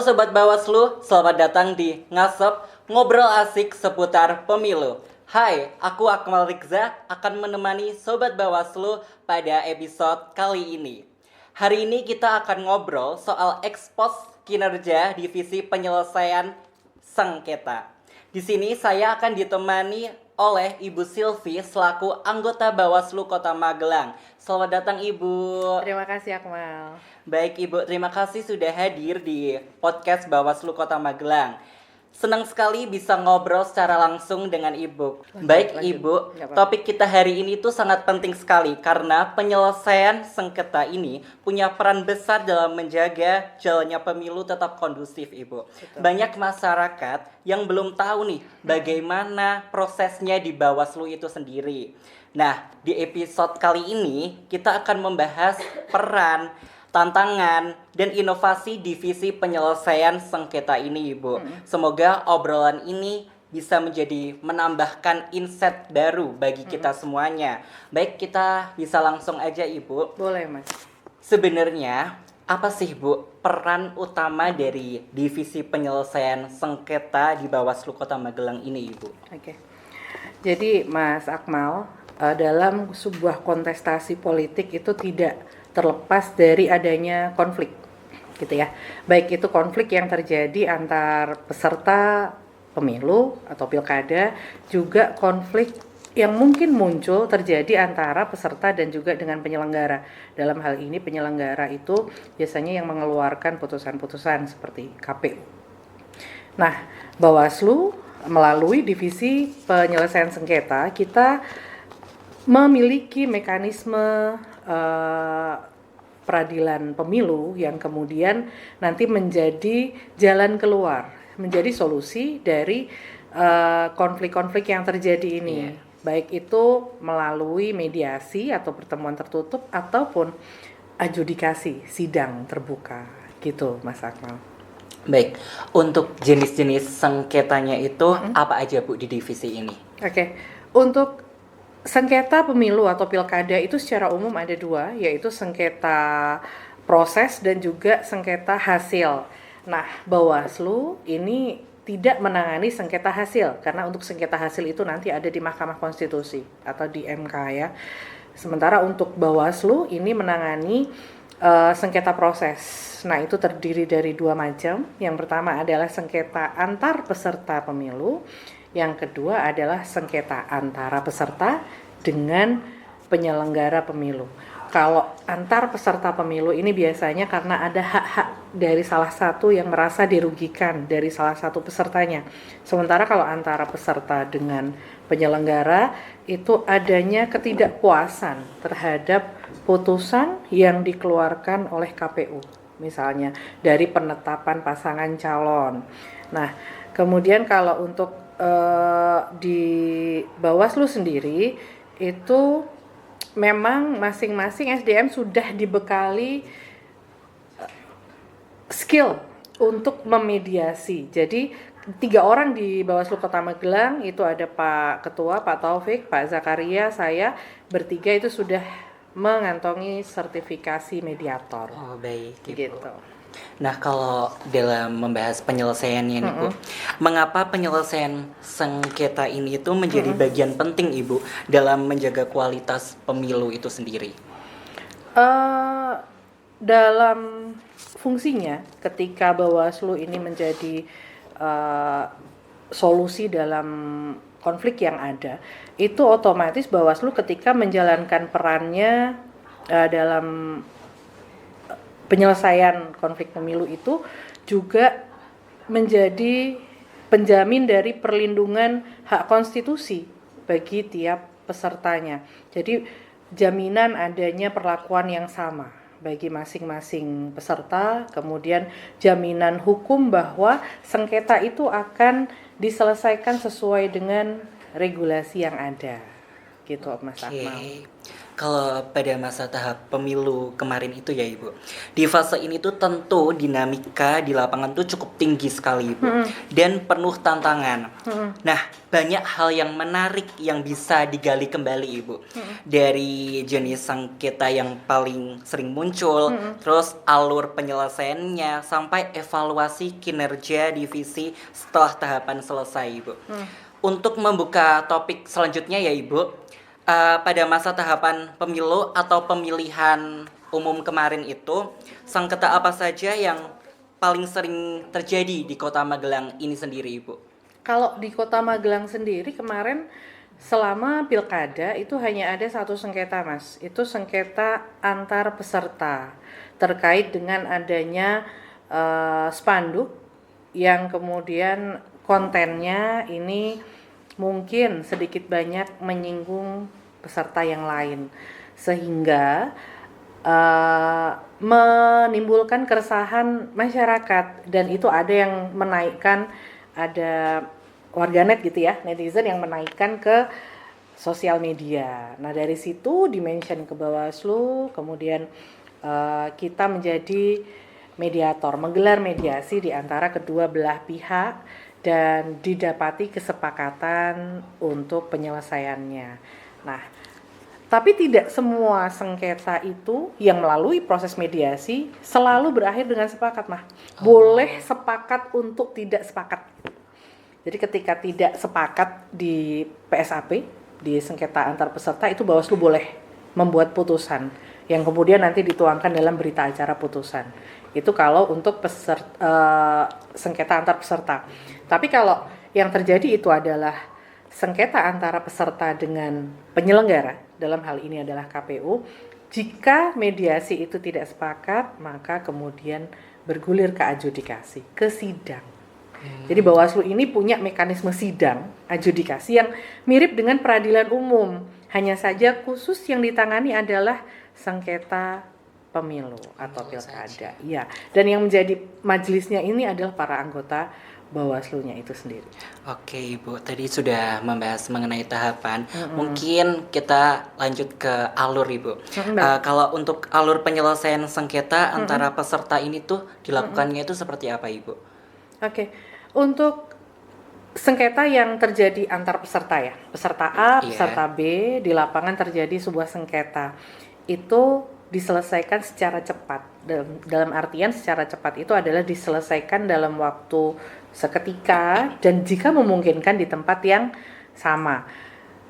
Halo Sobat Bawaslu, selamat datang di Ngasep, ngobrol asik seputar pemilu. Hai, aku Akmal Rikza akan menemani Sobat Bawaslu pada episode kali ini. Hari ini kita akan ngobrol soal ekspos kinerja Divisi Penyelesaian Sengketa. Di sini saya akan ditemani oleh Ibu Silvi selaku anggota Bawaslu Kota Magelang. Selamat datang Ibu. Terima kasih Akmal. Baik Ibu, terima kasih sudah hadir di podcast Bawaslu Kota Magelang. Senang sekali bisa ngobrol secara langsung dengan Ibu. Baik Ibu, topik kita hari ini tuh sangat penting sekali karena penyelesaian sengketa ini punya peran besar dalam menjaga jalannya pemilu tetap kondusif Ibu. Betul. Banyak masyarakat yang belum tahu nih bagaimana prosesnya di Bawaslu itu sendiri. Nah, di episode kali ini kita akan membahas peran, tantangan, dan inovasi Divisi Penyelesaian Sengketa ini, Ibu. Semoga obrolan ini bisa menjadi menambahkan insight baru bagi kita semuanya. Baik, kita bisa langsung aja, Ibu. Boleh, Mas. Sebenarnya, apa sih, Bu, peran utama dari Divisi Penyelesaian Sengketa di Bawaslu Kota Magelang ini, Ibu? Oke. Jadi, Mas Akmal, dalam sebuah kontestasi politik itu tidak terlepas dari adanya konflik, gitu ya. Baik itu konflik yang terjadi antar peserta pemilu atau pilkada, juga konflik yang mungkin muncul terjadi antara peserta dan juga dengan penyelenggara. Dalam hal ini penyelenggara itu biasanya yang mengeluarkan putusan-putusan seperti KPU. Nah, Bawaslu melalui Divisi Penyelesaian Sengketa, kita memiliki mekanisme peradilan pemilu yang kemudian nanti menjadi jalan keluar, menjadi solusi dari konflik-konflik yang terjadi ini. Baik itu melalui mediasi atau pertemuan tertutup ataupun adjudikasi sidang terbuka, gitu Mas Akmal. Baik, untuk jenis-jenis sengketanya itu apa aja Bu di divisi ini? Oke, untuk sengketa pemilu atau pilkada itu secara umum ada dua, yaitu sengketa proses dan juga sengketa hasil. Nah, Bawaslu ini tidak menangani sengketa hasil, karena untuk sengketa hasil itu nanti ada di Mahkamah Konstitusi atau di MK ya. Sementara untuk Bawaslu ini menangani sengketa proses. Nah, itu terdiri dari dua macam. Yang pertama adalah sengketa antar peserta pemilu. Yang kedua adalah sengketa antara peserta dengan penyelenggara pemilu. Kalau antar peserta pemilu ini biasanya karena ada hak-hak dari salah satu yang merasa dirugikan dari salah satu pesertanya. Sementara kalau antara peserta dengan penyelenggara itu adanya ketidakpuasan terhadap putusan yang dikeluarkan oleh KPU. Misalnya dari penetapan pasangan calon. Nah, kemudian kalau untuk di Bawaslu sendiri itu memang masing-masing SDM sudah dibekali skill untuk memediasi. Jadi 3 orang di Bawaslu Kota Magelang itu ada Pak Ketua, Pak Taufik, Pak Zakaria, saya bertiga itu sudah mengantongi sertifikasi mediator. Oh baik, gitu. Nah, kalau dalam membahas penyelesaiannya nih Bu, mengapa penyelesaian sengketa ini itu menjadi bagian penting Ibu dalam menjaga kualitas pemilu itu sendiri? Dalam fungsinya, ketika Bawaslu ini menjadi solusi dalam konflik yang ada, itu otomatis Bawaslu ketika menjalankan perannya dalam penyelesaian konflik pemilu itu juga menjadi penjamin dari perlindungan hak konstitusi bagi tiap pesertanya. Jadi jaminan adanya perlakuan yang sama bagi masing-masing peserta, kemudian jaminan hukum bahwa sengketa itu akan diselesaikan sesuai dengan regulasi yang ada. Gitu Mas Akmal. Kalau pada masa tahap pemilu kemarin itu ya Ibu, di fase ini tuh tentu dinamika di lapangan tuh cukup tinggi sekali Ibu, dan penuh tantangan. Nah, banyak hal yang menarik yang bisa digali kembali Ibu, dari jenis sengketa yang paling sering muncul, terus alur penyelesaiannya, sampai evaluasi kinerja divisi setelah tahapan selesai Ibu. Untuk membuka topik selanjutnya ya Ibu, pada masa tahapan pemilu atau pemilihan umum kemarin itu, sengketa apa saja yang paling sering terjadi di Kota Magelang ini sendiri Ibu? Kalau di Kota Magelang sendiri kemarin selama pilkada itu hanya ada satu sengketa Mas, itu sengketa antar peserta terkait dengan adanya spanduk yang kemudian kontennya ini mungkin sedikit banyak menyinggung peserta yang lain, sehingga menimbulkan keresahan masyarakat, dan itu ada yang menaikkan, ada warganet gitu ya, netizen yang menaikkan ke sosial media. Nah dari situ dimention ke Bawaslu, kemudian kita menjadi mediator, menggelar mediasi di antara kedua belah pihak dan didapati kesepakatan untuk penyelesaiannya. Nah, tapi tidak semua sengketa itu yang melalui proses mediasi selalu berakhir dengan sepakat, Mah. Boleh sepakat untuk tidak sepakat. Jadi ketika tidak sepakat di PSAP, di sengketa antar peserta, itu Bawaslu boleh membuat putusan yang kemudian nanti dituangkan dalam berita acara putusan. Itu kalau untuk sengketa antar peserta. Tapi kalau yang terjadi itu adalah sengketa antara peserta dengan penyelenggara, dalam hal ini adalah KPU, jika mediasi itu tidak sepakat, maka kemudian bergulir ke adjudikasi, ke sidang. Jadi Bawaslu ini punya mekanisme sidang adjudikasi yang mirip dengan peradilan umum, hanya saja khusus yang ditangani adalah sengketa pemilu atau pilkada. Iya. Dan yang menjadi majelisnya ini adalah para anggota Bawaslu-nya itu sendiri. Oke Ibu, tadi sudah membahas mengenai tahapan. Mungkin kita lanjut ke alur Ibu. Kalau untuk alur penyelesaian sengketa antara peserta ini tuh dilakukannya itu seperti apa Ibu? Oke, untuk sengketa yang terjadi antar peserta ya, peserta A, peserta B, di lapangan terjadi sebuah sengketa, itu diselesaikan secara cepat. Dalam artian secara cepat itu adalah diselesaikan dalam waktu seketika dan jika memungkinkan di tempat yang sama.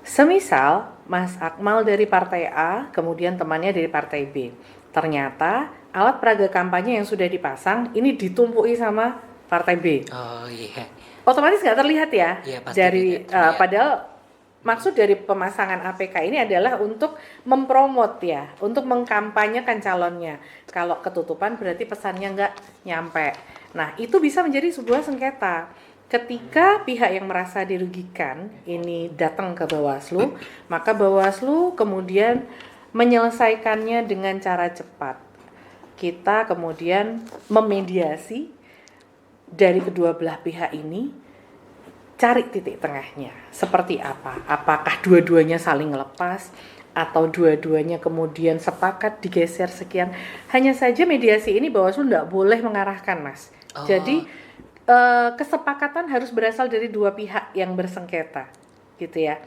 Semisal Mas Akmal dari partai A, kemudian temannya dari partai B. Ternyata alat peraga kampanye yang sudah dipasang ini ditumpuki sama partai B. Oh iya. Otomatis nggak terlihat ya. Iya, pasti dari tidak. padahal maksud dari pemasangan APK ini adalah untuk mempromot ya, untuk mengkampanyekan calonnya. Kalau ketutupan berarti pesannya nggak nyampe. Nah itu bisa menjadi sebuah sengketa. Ketika pihak yang merasa dirugikan ini datang ke Bawaslu, maka Bawaslu kemudian menyelesaikannya dengan cara cepat. Kita kemudian memediasi dari kedua belah pihak ini, cari titik tengahnya seperti apa. Apakah dua-duanya saling lepas atau dua-duanya kemudian sepakat digeser sekian. Hanya saja mediasi ini Bawaslu tidak boleh mengarahkan, Mas. Jadi kesepakatan harus berasal dari dua pihak yang bersengketa, gitu ya.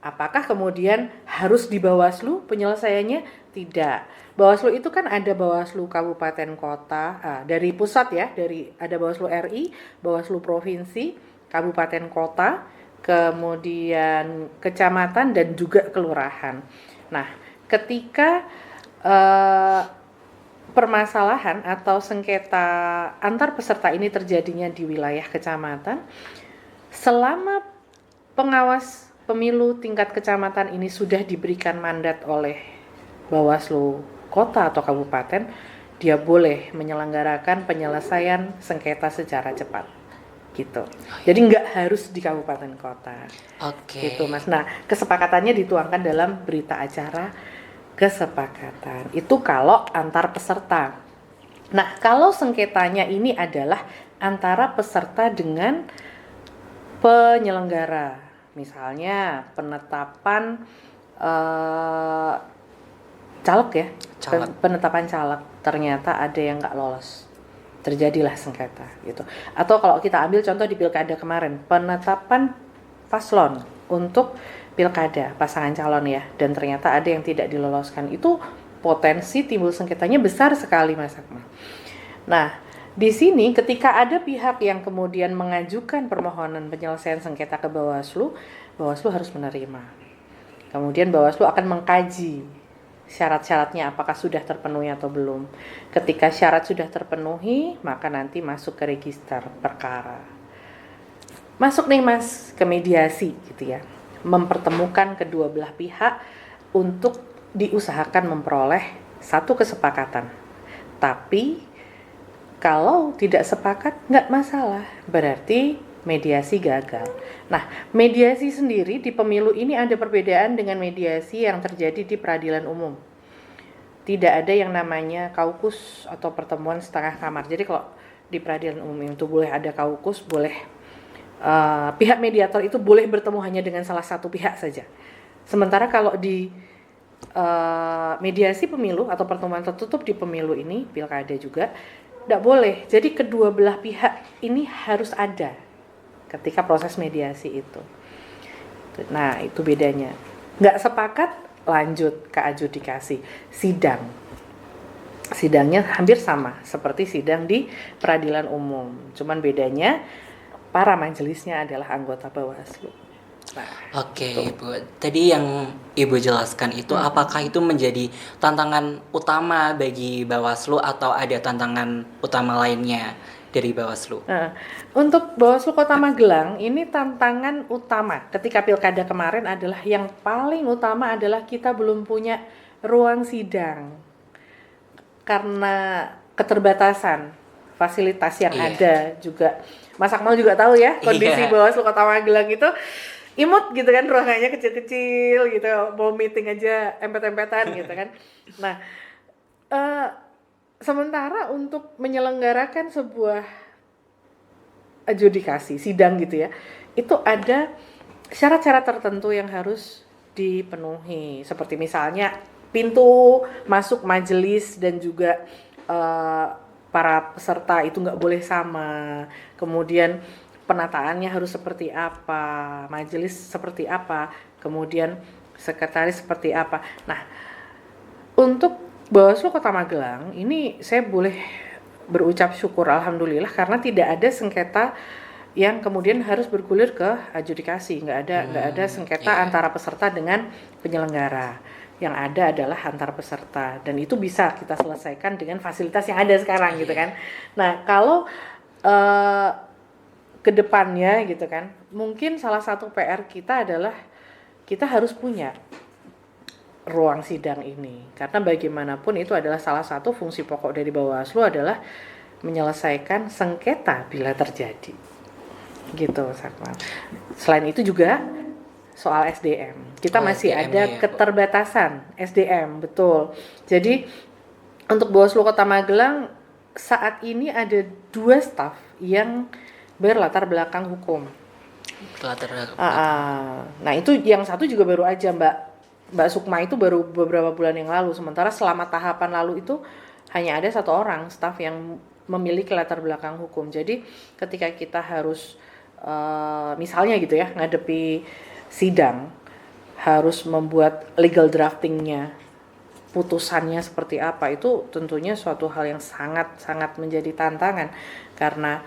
Apakah kemudian harus di Bawaslu penyelesaiannya? Tidak. Bawaslu itu kan ada Bawaslu Kabupaten Kota, dari pusat ya, ada Bawaslu RI, Bawaslu Provinsi, Kabupaten Kota, kemudian kecamatan dan juga kelurahan. Nah, ketika permasalahan atau sengketa antar peserta ini terjadinya di wilayah kecamatan, selama pengawas pemilu tingkat kecamatan ini sudah diberikan mandat oleh Bawaslu Kota atau Kabupaten, dia boleh menyelenggarakan penyelesaian sengketa secara cepat. Gitu. Jadi nggak harus di kabupaten kota. Gitu Mas. Nah kesepakatannya dituangkan dalam berita acara kesepakatan. Itu kalau antar peserta. Nah kalau sengketanya ini adalah antara peserta dengan penyelenggara. Misalnya penetapan caleg ya, Caleg. penetapan caleg, ternyata ada yang nggak lolos, terjadilah sengketa gitu. Atau kalau kita ambil contoh di pilkada kemarin, penetapan paslon untuk pilkada pasangan calon ya, dan ternyata ada yang tidak diloloskan, itu potensi timbul sengketanya besar sekali Mas Akmal. Nah, di sini ketika ada pihak yang kemudian mengajukan permohonan penyelesaian sengketa ke Bawaslu, Bawaslu harus menerima. Kemudian Bawaslu akan mengkaji syarat-syaratnya apakah sudah terpenuhi atau belum. Ketika syarat sudah terpenuhi, maka nanti masuk ke register perkara. Masuk nih Mas ke mediasi gitu ya. Mempertemukan kedua belah pihak untuk diusahakan memperoleh satu kesepakatan. Tapi kalau tidak sepakat, nggak masalah, berarti mediasi gagal. Nah, mediasi sendiri di pemilu ini ada perbedaan dengan mediasi yang terjadi di peradilan umum. Tidak ada yang namanya kaukus atau pertemuan setengah kamar. Jadi kalau di peradilan umum itu boleh ada kaukus, boleh pihak mediator itu boleh bertemu hanya dengan salah satu pihak saja. Sementara kalau di mediasi pemilu atau pertemuan tertutup di pemilu ini, pilkada juga, tidak boleh. Jadi kedua belah pihak ini harus ada ketika proses mediasi itu. Nah, itu bedanya. Nggak sepakat, lanjut ke adjudikasi, sidang. Sidangnya hampir sama seperti sidang di peradilan umum. Cuman bedanya para majelisnya adalah anggota Bawaslu. Nah, Oke, Ibu. Tadi yang Ibu jelaskan itu apakah itu menjadi tantangan utama bagi Bawaslu atau ada tantangan utama lainnya dari Bawaslu? Nah, untuk Bawaslu Kota Magelang ini tantangan utama ketika pilkada kemarin adalah yang paling utama adalah kita belum punya ruang sidang karena keterbatasan fasilitas yang Iya. ada juga. Mas Akmal juga tahu ya kondisi Iya. Bawaslu Kota Magelang itu imut gitu kan, ruangannya kecil-kecil gitu, mau meeting aja empet-empetan gitu kan. Nah, sementara untuk menyelenggarakan sebuah adjudikasi, sidang gitu ya, itu ada syarat-syarat tertentu yang harus dipenuhi. Seperti misalnya pintu masuk majelis dan juga para peserta itu nggak boleh sama. Kemudian penataannya harus seperti apa, majelis seperti apa, kemudian sekretaris seperti apa. Nah, untuk Bawaslu Kota Magelang ini saya boleh berucap syukur alhamdulillah karena tidak ada sengketa yang kemudian harus bergulir ke adjudikasi. Nggak ada sengketa antara peserta dengan penyelenggara. Yang ada adalah antar peserta dan itu bisa kita selesaikan dengan fasilitas yang ada sekarang gitu kan. Nah, kalau kedepannya gitu kan, mungkin salah satu PR kita adalah kita harus punya ruang sidang ini karena bagaimanapun itu adalah salah satu fungsi pokok dari Bawaslu adalah menyelesaikan sengketa bila terjadi gitu Sakmal. Selain itu juga soal SDM kita masih SDM ada ya, keterbatasan SDM, betul. Jadi untuk Bawaslu Kota Magelang saat ini ada 2 staf yang berlatar belakang hukum. Nah itu yang satu juga baru aja Mbak Sukma itu baru beberapa bulan yang lalu. Sementara selama tahapan lalu itu hanya ada 1 orang staf yang memiliki latar belakang hukum. Jadi ketika kita harus misalnya gitu ya ngadepi sidang, harus membuat legal draftingnya, putusannya seperti apa, itu tentunya suatu hal yang sangat menjadi tantangan karena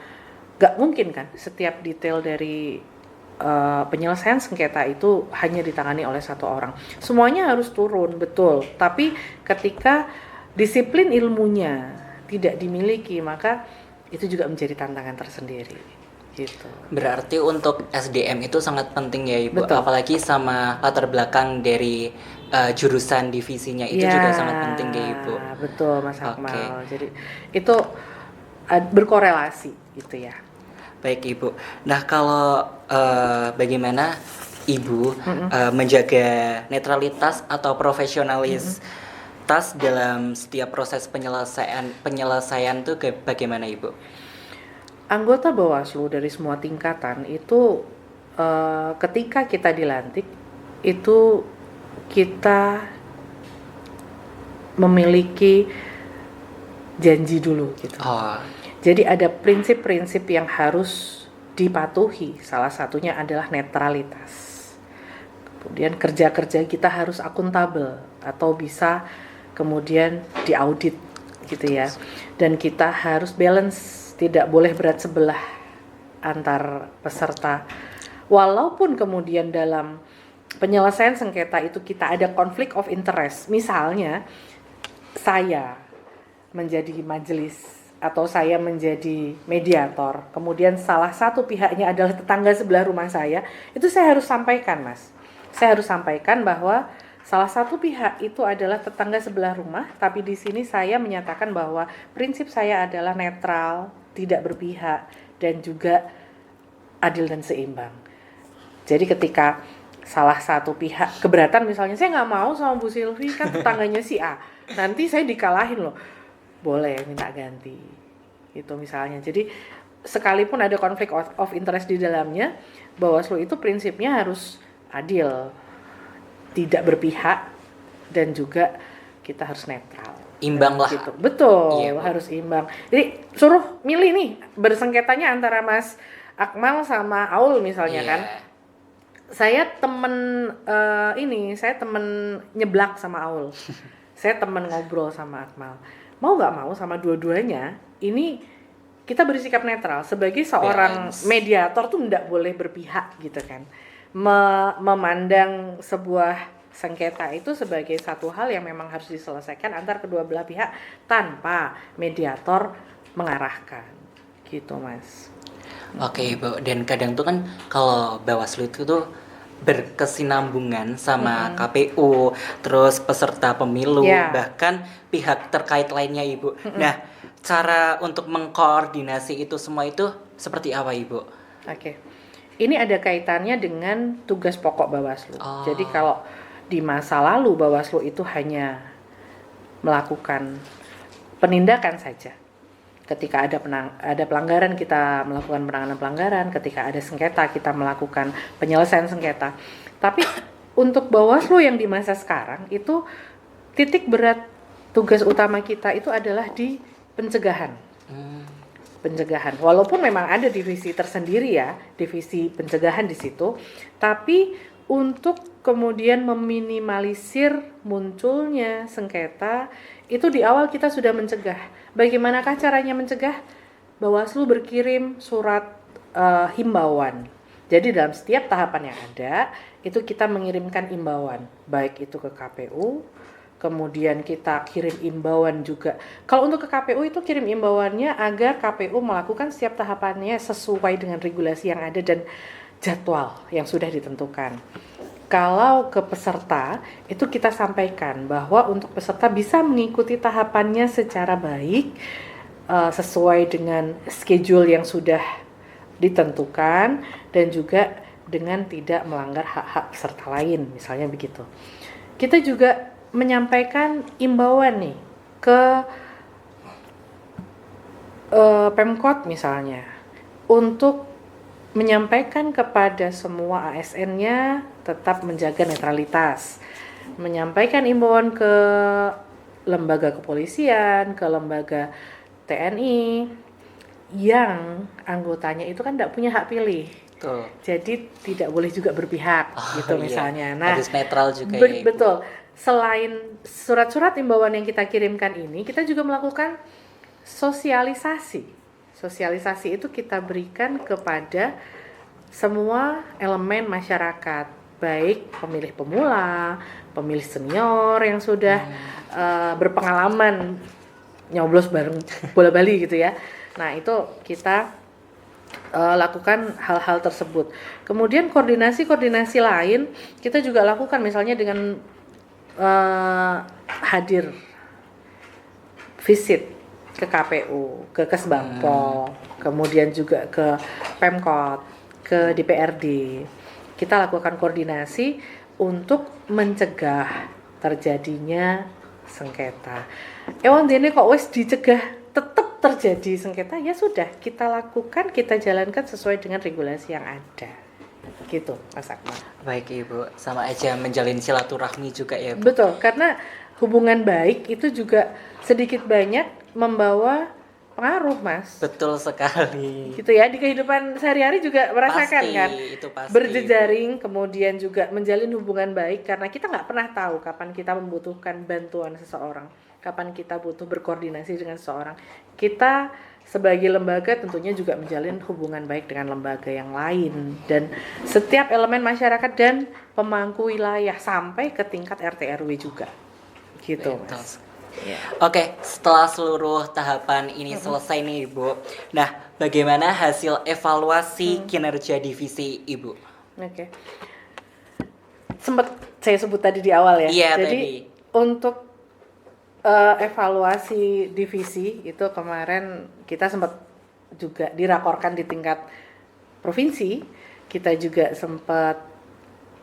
gak mungkin kan setiap detail dari penyelesaian sengketa itu hanya ditangani oleh 1 orang. Semuanya harus turun, betul. Tapi ketika disiplin ilmunya tidak dimiliki, maka itu juga menjadi tantangan tersendiri. Gitu. Berarti untuk SDM itu sangat penting ya Ibu, Betul. apalagi sama latar belakang dari jurusan divisinya itu juga sangat penting ya Ibu. Betul Mas Akmal. Oke. Jadi itu berkorelasi gitu ya. Baik Ibu. Nah kalau bagaimana Ibu menjaga netralitas atau profesionalitas dalam setiap proses penyelesaian tuh bagaimana Ibu? Anggota Bawaslu dari semua tingkatan itu ketika kita dilantik itu kita memiliki janji dulu gitu. Oh, Jadi ada prinsip-prinsip yang harus dipatuhi. Salah satunya adalah netralitas. Kemudian kerja-kerja kita harus akuntabel atau bisa kemudian diaudit gitu ya. Dan kita harus balance, tidak boleh berat sebelah antar peserta. Walaupun kemudian dalam penyelesaian sengketa itu kita ada konflik of interest. Misalnya saya menjadi majelis atau saya menjadi mediator, kemudian salah satu pihaknya adalah tetangga sebelah rumah saya, itu saya harus sampaikan, Mas. Saya harus sampaikan bahwa salah satu pihak itu adalah tetangga sebelah rumah, tapi di sini saya menyatakan bahwa prinsip saya adalah netral, tidak berpihak, dan juga adil dan seimbang. Jadi ketika salah satu pihak keberatan, misalnya saya nggak mau sama Bu Silvi, kan tetangganya si A, nanti saya dikalahin loh, boleh minta ganti itu misalnya. Jadi sekalipun ada konflik of interest di dalamnya, Bawaslu itu prinsipnya harus adil, tidak berpihak, dan juga kita harus netral. imbang lah. Gitu. Betul, Iya, Bu. harus imbang. Jadi suruh milih nih, bersengketanya antara Mas Akmal sama Aul misalnya Iya. kan. Saya temen nyeblak sama Aul. Saya temen ngobrol sama Akmal. Mau nggak mau sama dua-duanya, ini kita bersikap netral. Sebagai seorang Balance. mediator tuh nggak boleh berpihak gitu kan. Memandang sebuah sengketa itu sebagai satu hal yang memang harus diselesaikan antar kedua belah pihak tanpa mediator mengarahkan. Gitu, Mas. Oke, Ibu. Dan kadang tuh kan kalau Bawaslu itu tuh berkesinambungan sama KPU, terus peserta pemilu, Ya. bahkan pihak terkait lainnya, Ibu. Nah, cara untuk mengkoordinasi itu semua itu seperti apa, Ibu? Oke. Ini ada kaitannya dengan tugas pokok Bawaslu. Oh. Jadi kalau di masa lalu Bawaslu itu hanya melakukan penindakan saja. Ketika ada pelanggaran, kita melakukan penanganan pelanggaran. Ketika ada sengketa, kita melakukan penyelesaian sengketa. Tapi untuk Bawaslu yang di masa sekarang itu titik berat tugas utama kita itu adalah di pencegahan. Pencegahan. Walaupun memang ada divisi tersendiri ya, divisi pencegahan di situ, tapi untuk kemudian meminimalisir munculnya sengketa, itu di awal kita sudah mencegah. Bagaimanakah caranya mencegah? Bawaslu berkirim surat himbauan. Jadi dalam setiap tahapan yang ada, itu kita mengirimkan himbauan, baik itu ke KPU, kemudian kita kirim imbauan juga. Kalau untuk ke KPU itu kirim imbauannya agar KPU melakukan setiap tahapannya sesuai dengan regulasi yang ada dan jadwal yang sudah ditentukan. Kalau ke peserta, itu kita sampaikan bahwa untuk peserta bisa mengikuti tahapannya secara baik, sesuai dengan schedule yang sudah ditentukan, dan juga dengan tidak melanggar hak-hak peserta lain, misalnya begitu. Kita juga menyampaikan imbauan nih ke Pemkot misalnya untuk menyampaikan kepada semua ASN-nya tetap menjaga netralitas, menyampaikan imbauan ke lembaga kepolisian, ke lembaga TNI yang anggotanya itu kan tidak punya hak pilih. Tuh. Jadi tidak boleh juga berpihak gitu Iya. misalnya. Nah, Harus netral juga ya, Ibu. betul. Selain surat-surat imbauan yang kita kirimkan ini, kita juga melakukan sosialisasi. Sosialisasi itu kita berikan kepada semua elemen masyarakat, baik pemilih pemula, pemilih senior yang sudah berpengalaman nyoblos bareng bola Bali gitu ya. Nah, itu kita lakukan hal-hal tersebut. Kemudian koordinasi lain kita juga lakukan, misalnya dengan hadir visit ke KPU, ke Kesbangpol, kemudian juga ke Pemkot, ke DPRD. Kita lakukan koordinasi untuk mencegah terjadinya sengketa. Ewan dene kok wis dicegah tetap terjadi sengketa, ya sudah kita lakukan, kita jalankan sesuai dengan regulasi yang ada. Gitu, Mas Akmal. Baik, Ibu. Sama aja menjalin silaturahmi juga ya, Bu. Betul, karena hubungan baik itu juga sedikit banyak membawa pengaruh, Mas. Betul sekali. Gitu ya, di kehidupan sehari-hari juga merasakan Pasti, kan, itu pasti. berjejaring, kemudian juga menjalin hubungan baik karena kita nggak pernah tahu kapan kita membutuhkan bantuan seseorang, kapan kita butuh berkoordinasi dengan seseorang. Kita sebagai lembaga tentunya juga menjalin hubungan baik dengan lembaga yang lain dan setiap elemen masyarakat dan pemangku wilayah sampai ke tingkat RT RW juga. Gitu, Betul. Mas. Ya. Oke, setelah seluruh tahapan ini selesai nih Ibu. Nah, bagaimana hasil evaluasi kinerja divisi Ibu? Oke. Sempat saya sebut tadi di awal ya. Iya, Jadi tadi. untuk evaluasi divisi itu kemarin kita sempat juga dirakorkan di tingkat provinsi. Kita juga sempat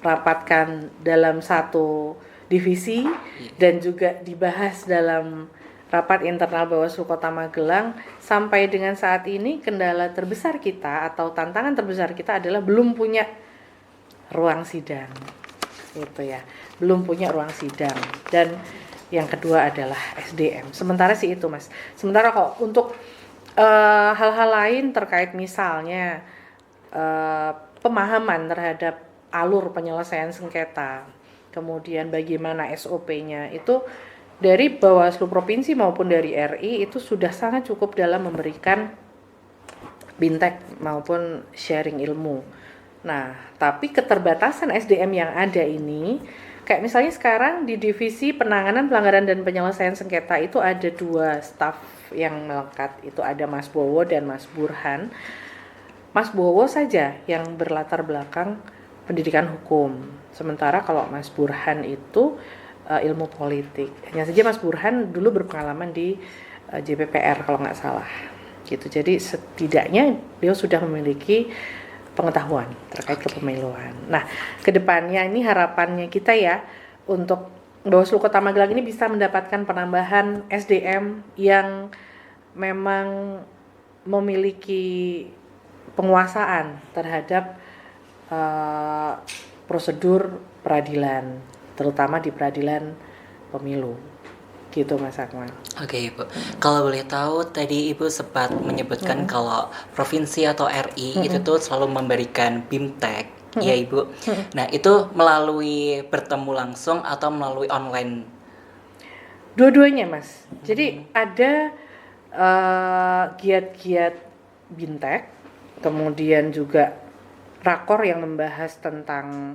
rapatkan dalam satu divisi dan juga dibahas dalam rapat internal Bawaslu Kota Magelang. Sampai dengan saat ini kendala terbesar kita atau tantangan terbesar kita adalah belum punya ruang sidang, gitu ya, belum punya ruang sidang. Dan yang kedua adalah SDM. Sementara sih itu, Mas. Sementara kok untuk hal-hal lain terkait misalnya pemahaman terhadap alur penyelesaian sengketa, kemudian bagaimana SOP-nya itu dari Bawaslu Provinsi maupun dari RI itu sudah sangat cukup dalam memberikan bintek maupun sharing ilmu. Nah, tapi keterbatasan SDM yang ada ini, kayak misalnya sekarang di divisi penanganan pelanggaran dan penyelesaian sengketa itu ada 2 staf yang melekat, itu ada Mas Bowo dan Mas Burhan. Mas Bowo saja yang berlatar belakang pendidikan hukum, sementara kalau Mas Burhan itu ilmu politik. Hanya saja Mas Burhan dulu berpengalaman di JPPR kalau nggak salah, gitu. Jadi setidaknya beliau sudah memiliki pengetahuan terkait kepemiluan. Nah, kedepannya ini harapannya kita ya untuk Bawaslu Kota Magelang ini bisa mendapatkan penambahan SDM yang memang memiliki penguasaan terhadap prosedur peradilan, terutama di peradilan pemilu. Gitu Mas Akmal. Oke Ibu, kalau boleh tahu tadi Ibu sempat menyebutkan kalau provinsi atau RI itu tuh selalu memberikan BIMTEK, ya Ibu. Nah itu melalui bertemu langsung atau melalui online? Dua-duanya Mas. Jadi ada giat-giat BIMTEK, kemudian juga rakor yang membahas tentang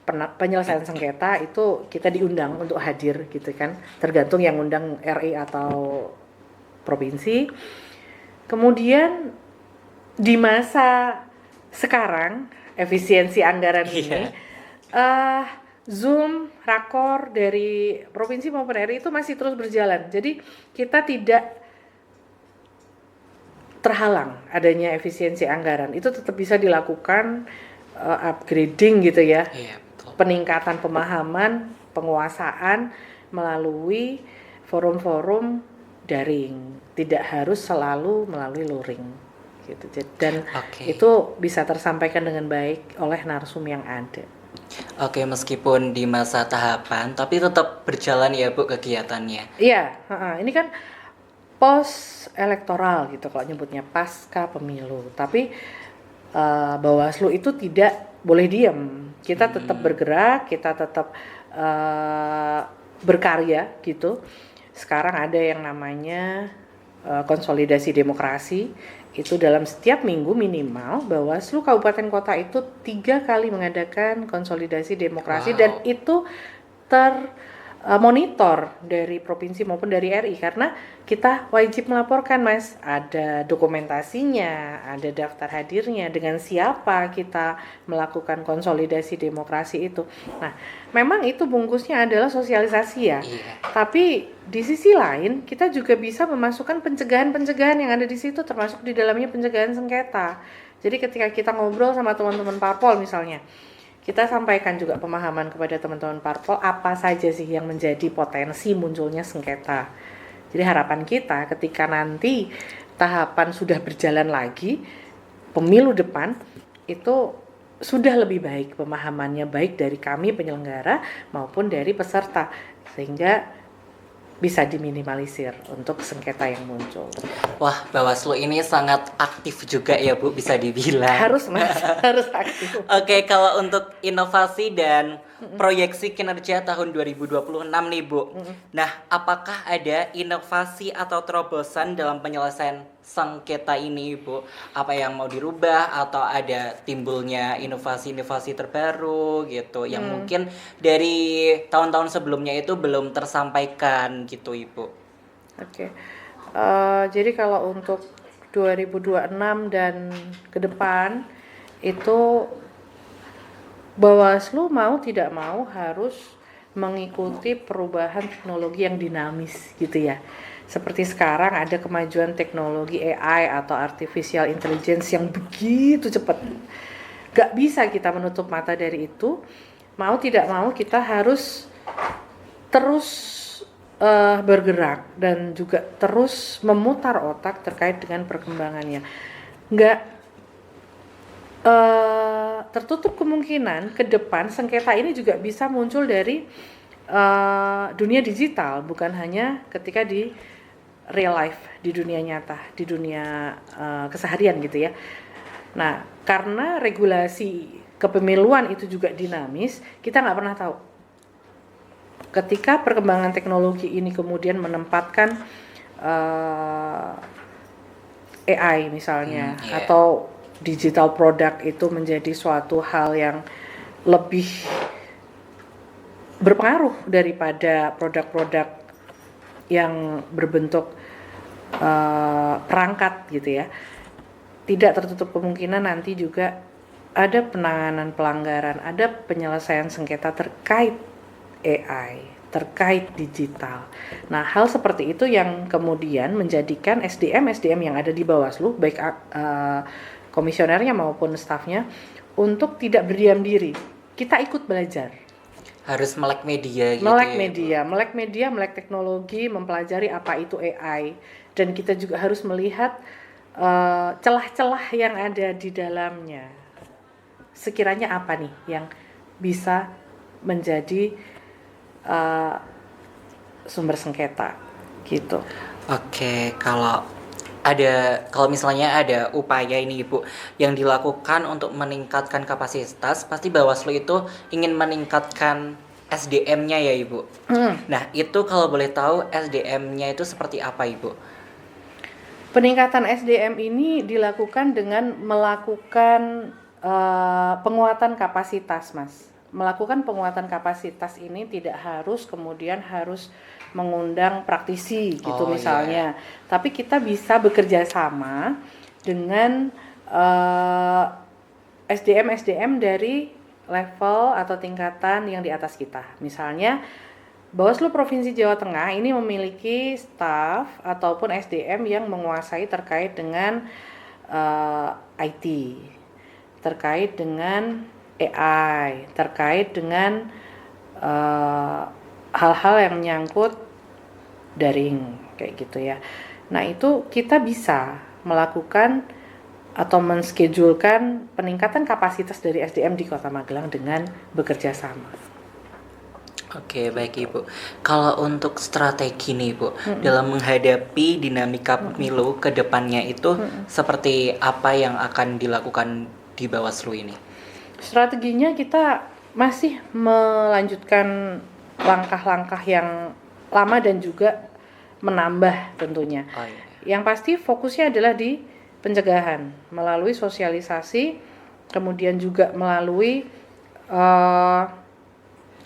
penyelesaian sengketa itu kita diundang untuk hadir gitu kan, tergantung yang undang RI atau provinsi. Kemudian di masa sekarang efisiensi anggaran ini Zoom, rakor dari provinsi maupun RI itu masih terus berjalan. Jadi kita tidak terhalang adanya efisiensi anggaran, itu tetap bisa dilakukan upgrading gitu ya. Iya, betul. Peningkatan pemahaman, penguasaan melalui forum-forum daring, tidak harus selalu melalui luring gitu. Dan itu bisa tersampaikan dengan baik oleh narsum yang ada. Oke, meskipun di masa tahapan tapi tetap berjalan ya Bu kegiatannya. Iya, ini kan pos elektoral gitu kalau nyebutnya, pasca pemilu. Tapi Bawaslu itu tidak boleh diam. Kita tetap bergerak, kita tetap berkarya gitu. Sekarang ada yang namanya konsolidasi demokrasi. Itu dalam setiap minggu minimal Bawaslu Kabupaten Kota itu 3 kali mengadakan konsolidasi demokrasi. Dan itu termonitor dari provinsi maupun dari RI karena kita wajib melaporkan Mas, ada dokumentasinya, ada daftar hadirnya, dengan siapa kita melakukan konsolidasi demokrasi itu. Nah, memang itu bungkusnya adalah sosialisasi ya. Tapi di sisi lain kita juga bisa memasukkan pencegahan-pencegahan yang ada di situ, termasuk di dalamnya pencegahan sengketa. Jadi ketika kita ngobrol sama teman-teman parpol misalnya, kita sampaikan juga pemahaman kepada teman-teman parpol apa saja sih yang menjadi potensi munculnya sengketa. Jadi harapan kita ketika nanti tahapan sudah berjalan lagi, pemilu depan itu sudah lebih baik pemahamannya, baik dari kami penyelenggara maupun dari peserta, sehingga bisa diminimalisir untuk sengketa yang muncul. Wah, Bawaslu ini sangat aktif juga ya Bu, bisa dibilang. Harus Mas, harus aktif. Oke, kalau untuk inovasi dan proyeksi kinerja tahun 2026 nih Bu. Nah, apakah ada inovasi atau terobosan dalam penyelesaian sengketa ini Bu? Apa yang mau dirubah atau ada timbulnya inovasi-inovasi terbaru gitu yang mungkin dari tahun-tahun sebelumnya itu belum tersampaikan gitu Ibu? Oke. Jadi kalau untuk 2026 dan ke depan itu Bawaslu mau tidak mau harus mengikuti perubahan teknologi yang dinamis gitu ya. Seperti sekarang ada kemajuan teknologi AI atau artificial intelligence yang begitu cepat. Gak bisa kita menutup mata dari itu. Mau tidak mau kita harus terus bergerak dan juga terus memutar otak terkait dengan perkembangannya. Nggak tertutup kemungkinan ke depan sengketa ini juga bisa muncul dari dunia digital, bukan hanya ketika di real life, di dunia nyata, di dunia keseharian gitu ya. Nah, karena regulasi kepemiluan itu juga dinamis, kita nggak pernah tahu ketika perkembangan teknologi ini kemudian menempatkan AI misalnya atau digital product itu menjadi suatu hal yang lebih berpengaruh daripada produk-produk yang berbentuk perangkat gitu ya. Tidak tertutup kemungkinan nanti juga ada penanganan pelanggaran, ada penyelesaian sengketa terkait AI, terkait digital. Nah, hal seperti itu yang kemudian menjadikan SDM yang ada di Bawaslu, baik komisionernya maupun stafnya, untuk tidak berdiam diri. Kita ikut belajar. Harus melek media gitu melek media, melek teknologi, mempelajari apa itu AI. Dan kita juga harus melihat celah-celah yang ada di dalamnya. Sekiranya apa nih yang bisa menjadi sumber sengketa gitu. Oke, kalau misalnya ada upaya ini Ibu yang dilakukan untuk meningkatkan kapasitas, pasti Bawaslu itu ingin meningkatkan SDM-nya ya Ibu. Nah, itu kalau boleh tahu SDM-nya itu seperti apa Ibu? Peningkatan SDM ini dilakukan dengan melakukan penguatan kapasitas, Mas. Melakukan penguatan kapasitas ini tidak harus kemudian harus mengundang praktisi gitu misalnya. Tapi kita bisa bekerja sama dengan SDM dari level atau tingkatan yang di atas kita. Misalnya Bawaslu Provinsi Jawa Tengah ini memiliki staf ataupun SDM yang menguasai terkait dengan IT, terkait dengan AI, terkait dengan hal-hal yang menyangkut daring kayak gitu ya. Nah, itu kita bisa melakukan atau menschedulkan peningkatan kapasitas dari SDM di Kota Magelang dengan bekerja sama. Oke, baik Ibu. Kalau untuk strategi nih Ibu, dalam menghadapi dinamika pemilu ke depannya itu seperti apa yang akan dilakukan di Bawaslu ini? Strateginya kita masih melanjutkan langkah-langkah yang lama dan juga menambah tentunya. Yang pasti fokusnya adalah di pencegahan melalui sosialisasi, kemudian juga melalui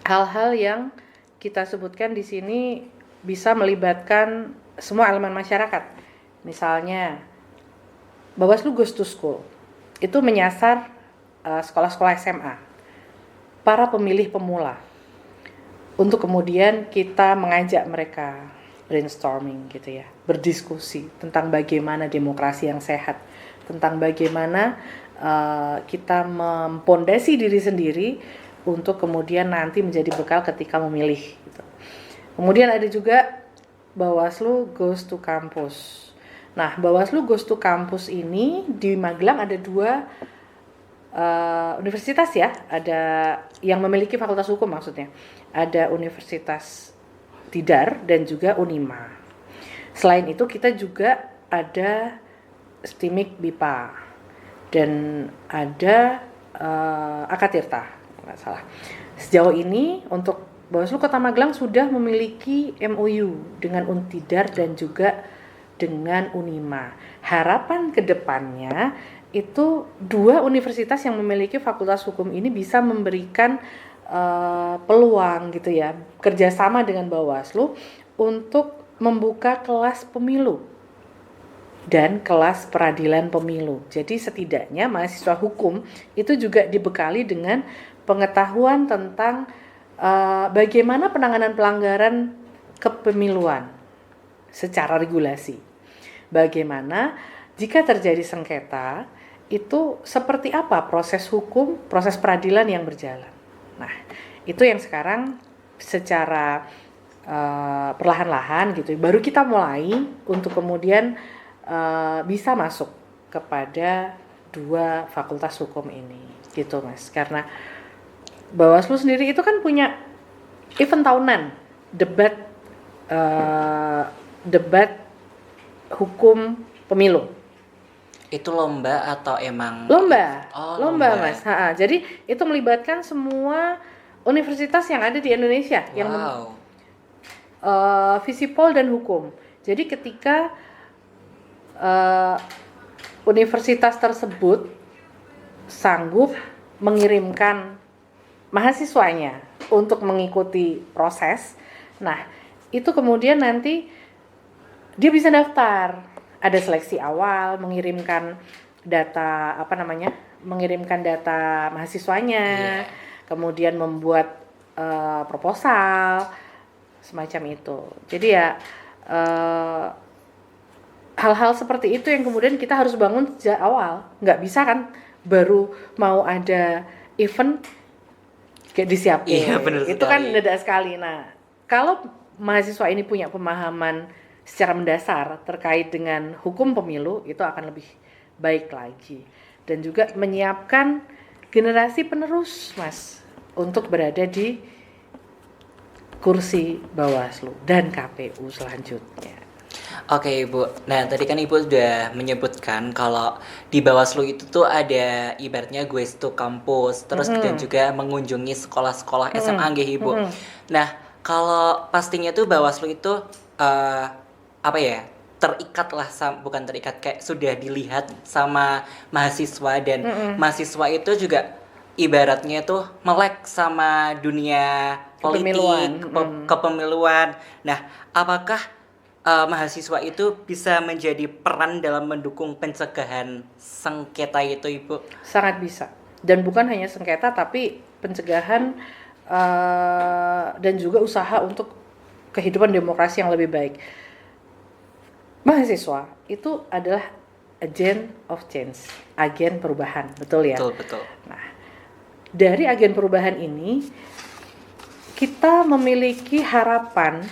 hal-hal yang kita sebutkan di sini bisa melibatkan semua elemen masyarakat. Misalnya Bawaslu Goes to School itu menyasar sekolah-sekolah SMA, para pemilih pemula, untuk kemudian kita mengajak mereka brainstorming gitu ya, berdiskusi tentang bagaimana demokrasi yang sehat, tentang bagaimana kita mempondasi diri sendiri untuk kemudian nanti menjadi bekal ketika memilih gitu. Kemudian ada juga Bawaslu Goes to Campus. Nah, Bawaslu Goes to Campus ini di Magelang ada 2 universitas ya, ada yang memiliki fakultas hukum maksudnya. Ada Universitas Untidar dan juga Unima. Selain itu kita juga ada STIMIK BIPA dan ada Akatirta, nggak salah. Sejauh ini untuk Bawaslu Kota Magelang sudah memiliki MOU dengan Untidar dan juga dengan Unima. Harapan kedepannya itu 2 universitas yang memiliki fakultas hukum ini bisa memberikan peluang gitu ya, kerjasama dengan Bawaslu untuk membuka kelas pemilu dan kelas peradilan pemilu. Jadi setidaknya mahasiswa hukum itu juga dibekali dengan pengetahuan tentang bagaimana penanganan pelanggaran kepemiluan secara regulasi. Bagaimana jika terjadi sengketa, itu seperti apa proses hukum, proses peradilan yang berjalan. Nah, itu yang sekarang secara perlahan-lahan gitu, baru kita mulai untuk kemudian bisa masuk kepada 2 fakultas hukum ini, gitu Mas. Karena Bawaslu sendiri itu kan punya event tahunan, debat hukum pemilu. Itu lomba atau emang? Lomba, Oh, lomba Mas. Jadi itu melibatkan semua universitas yang ada di Indonesia yang Wow. Visipol dan hukum. Jadi ketika universitas tersebut sanggup mengirimkan mahasiswanya untuk mengikuti proses, nah itu kemudian nanti dia bisa daftar. Ada seleksi awal, mengirimkan data mengirimkan data mahasiswanya, kemudian membuat proposal semacam itu. Jadi ya hal-hal seperti itu yang kemudian kita harus bangun sejak awal. Nggak bisa kan baru mau ada event kayak disiapin. Iya, benar Itu kan sekali. beda sekali. Nah, kalau mahasiswa ini punya pemahaman secara mendasar terkait dengan hukum pemilu, itu akan lebih baik lagi. Dan juga menyiapkan generasi penerus, Mas, untuk berada di kursi Bawaslu dan KPU selanjutnya. Oke Ibu, nah tadi kan Ibu sudah menyebutkan kalau di Bawaslu itu tuh ada ibaratnya guys to kampus, terus dan juga mengunjungi sekolah-sekolah SMA nggih Ibu. Nah kalau pastinya tuh Bawaslu itu apa ya, terikat lah, bukan terikat, kayak sudah dilihat sama mahasiswa dan mahasiswa itu juga ibaratnya tuh melek sama dunia politik, kepemiluan. Nah apakah mahasiswa itu bisa menjadi peran dalam mendukung pencegahan sengketa itu Ibu? Sangat bisa. Dan bukan hanya sengketa tapi pencegahan dan juga usaha untuk kehidupan demokrasi yang lebih baik. Mahasiswa itu adalah agent of change, agen perubahan, betul ya? Betul. Nah, dari agen perubahan ini kita memiliki harapan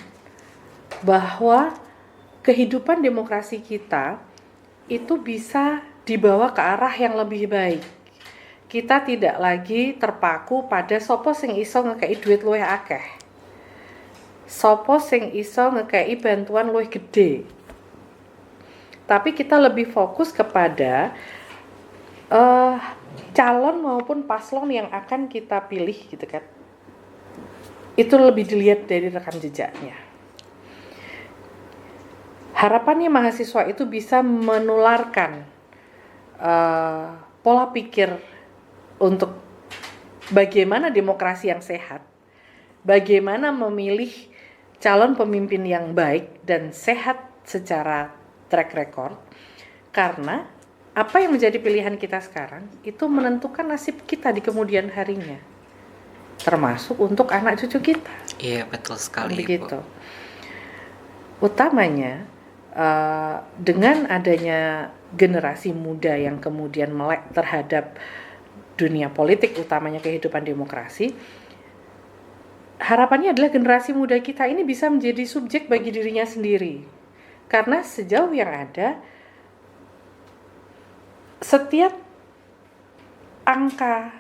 bahwa kehidupan demokrasi kita itu bisa dibawa ke arah yang lebih baik. Kita tidak lagi terpaku pada sopo sing iso ngekei duit luwih akeh, sopo sing iso ngekei bantuan luwih gede. Tapi kita lebih fokus kepada calon maupun paslon yang akan kita pilih gitu kan. Itu lebih dilihat dari rekam jejaknya. Harapannya mahasiswa itu bisa menularkan pola pikir untuk bagaimana demokrasi yang sehat, bagaimana memilih calon pemimpin yang baik dan sehat secara track record, karena apa yang menjadi pilihan kita sekarang itu menentukan nasib kita di kemudian harinya, termasuk untuk anak cucu kita. Iya betul sekali begitu. Ibu. Utamanya dengan adanya generasi muda yang kemudian melek terhadap dunia politik, utamanya kehidupan demokrasi, harapannya adalah generasi muda kita ini bisa menjadi subjek bagi dirinya sendiri. Karena sejauh yang ada, setiap angka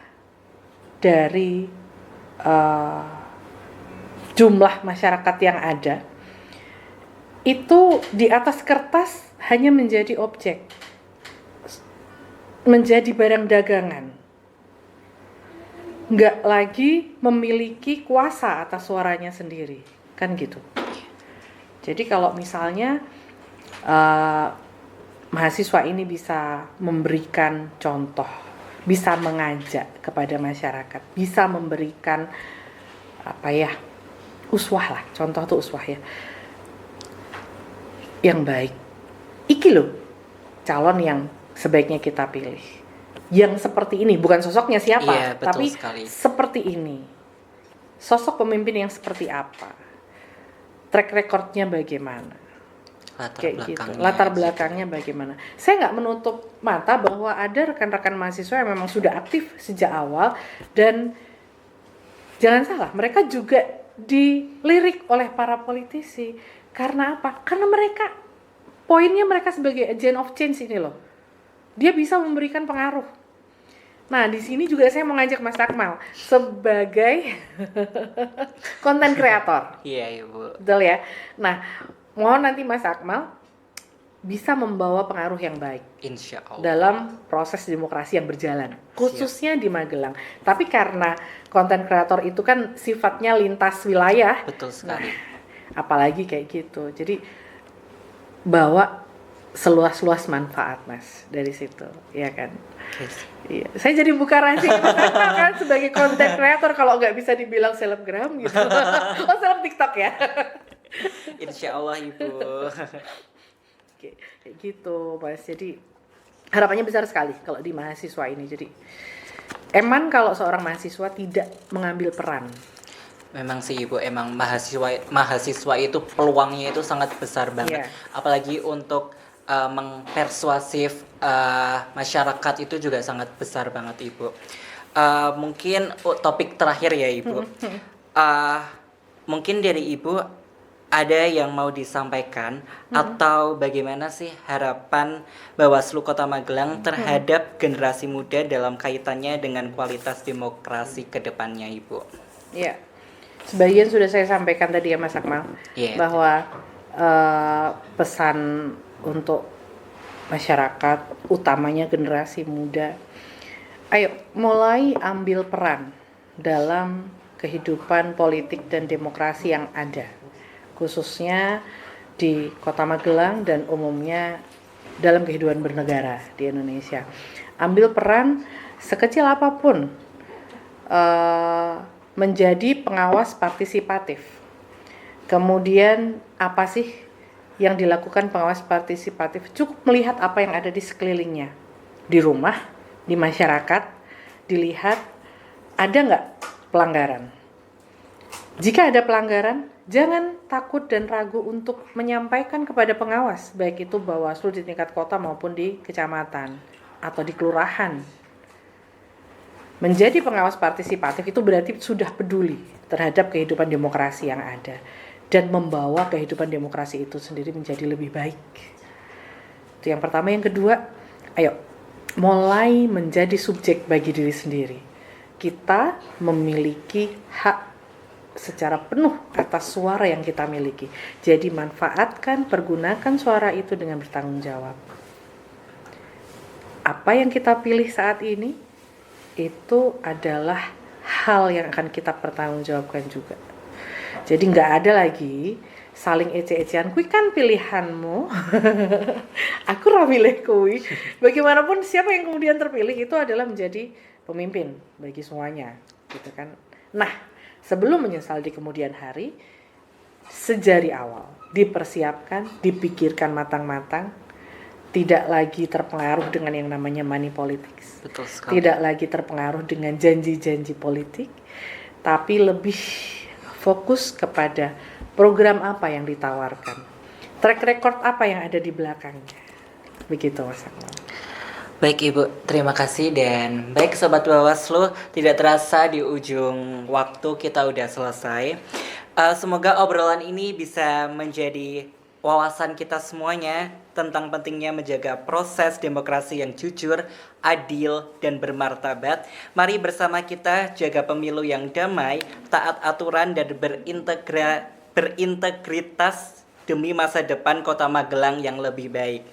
dari jumlah masyarakat yang ada itu di atas kertas hanya menjadi objek, menjadi barang dagangan, nggak lagi memiliki kuasa atas suaranya sendiri, kan gitu. Jadi kalau misalnya mahasiswa ini bisa memberikan contoh, bisa mengajak kepada masyarakat, bisa memberikan uswah lah, contoh tuh uswah ya, yang baik. Iki loh calon yang sebaiknya kita pilih, yang seperti ini, bukan sosoknya siapa, Iya, betul tapi sekali. seperti ini. Sosok pemimpin yang seperti apa, track recordnya bagaimana, latar belakangnya bagaimana. Saya nggak menutup mata bahwa ada rekan-rekan mahasiswa yang memang sudah aktif sejak awal, dan jangan salah, mereka juga dilirik oleh para politisi. Karena apa? Karena poinnya mereka sebagai agent of change ini loh, dia bisa memberikan pengaruh. Nah, di sini juga saya mau ngajak Mas Akmal sebagai konten kreator. Iya, Ibu. Betul ya? Nah, mohon nanti Mas Akmal bisa membawa pengaruh yang baik Insya Allah. dalam proses demokrasi yang berjalan, khususnya di Magelang. Tapi karena konten kreator itu kan sifatnya lintas wilayah, Betul sekali. apalagi kayak gitu. Jadi bawa seluas-luas manfaat, Mas, dari situ, ya kan? Yes. Iya, saya jadi buka rahasia Mas Akmal kan sebagai konten kreator, kalau nggak bisa dibilang selebgram gitu. Oh, seleb TikTok ya. Insya Allah, Ibu. Kayak gitu, Mas. Jadi harapannya besar sekali kalau di mahasiswa ini. Jadi kalau seorang mahasiswa tidak mengambil peran. Memang sih Ibu, emang mahasiswa itu peluangnya itu sangat besar banget. Apalagi untuk mengpersuasif masyarakat itu juga sangat besar banget, Ibu. Mungkin topik terakhir ya, Ibu. Mungkin dari Ibu ada yang mau disampaikan atau bagaimana sih harapan Bawaslu Kota Magelang terhadap generasi muda dalam kaitannya dengan kualitas demokrasi ke depannya, Ibu? Iya. Sebagian sudah saya sampaikan tadi ya, Mas Akmal, bahwa pesan untuk masyarakat, utamanya generasi muda, ayo mulai ambil peran dalam kehidupan politik dan demokrasi yang ada, khususnya di Kota Magelang dan umumnya dalam kehidupan bernegara di Indonesia. Ambil peran sekecil apapun, menjadi pengawas partisipatif. Kemudian apa sih yang dilakukan pengawas partisipatif? Cukup melihat apa yang ada di sekelilingnya, di rumah, di masyarakat, dilihat ada nggak pelanggaran. Jika ada pelanggaran, jangan takut dan ragu untuk menyampaikan kepada pengawas, baik itu Bawaslu di tingkat kota maupun di kecamatan atau di kelurahan. Menjadi pengawas partisipatif itu berarti sudah peduli terhadap kehidupan demokrasi yang ada dan membawa kehidupan demokrasi itu sendiri menjadi lebih baik. Itu yang pertama. Yang kedua, ayo mulai menjadi subjek bagi diri sendiri. Kita memiliki hak secara penuh atas suara yang kita miliki. Jadi manfaatkan, pergunakan suara itu dengan bertanggung jawab. Apa yang kita pilih saat ini itu adalah hal yang akan kita pertanggungjawabkan juga. Jadi nggak ada lagi saling ece-ecean, kui kan pilihanmu, aku ramileh kui. Bagaimanapun siapa yang kemudian terpilih itu adalah menjadi pemimpin bagi semuanya, gitu kan. Nah, sebelum menyesal di kemudian hari, sejari awal dipersiapkan, dipikirkan matang-matang, tidak lagi terpengaruh dengan yang namanya money politics. Betul sekali. Tidak lagi terpengaruh dengan janji-janji politik, tapi lebih fokus kepada program apa yang ditawarkan, track record apa yang ada di belakangnya. Begitu, Mas Akmal. Baik Ibu, terima kasih. Dan baik Sobat Bawaslu, tidak terasa di ujung waktu kita udah selesai. Semoga obrolan ini bisa menjadi wawasan kita semuanya tentang pentingnya menjaga proses demokrasi yang jujur, adil, dan bermartabat. Mari bersama kita jaga pemilu yang damai, taat aturan, dan berintegritas demi masa depan Kota Magelang yang lebih baik.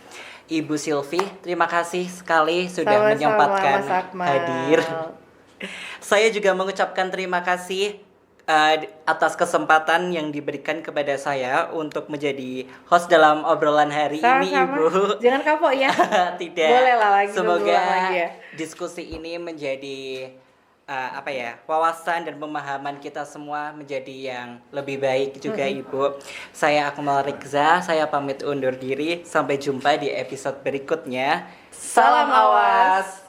Ibu Silvi, terima kasih sekali sudah Sama-sama, menyempatkan Mas Akmal. hadir. Saya juga mengucapkan terima kasih atas kesempatan yang diberikan kepada saya untuk menjadi host dalam obrolan hari ini, Sama-sama. Ibu. Jangan kapok ya. Tidak. Boleh lah lagi, Semoga berulang lagi ya. diskusi ini menjadi wawasan dan pemahaman kita semua menjadi yang lebih baik juga, Ibu. Saya Akmal Rikza, saya pamit undur diri. Sampai jumpa di episode berikutnya. Salam awas.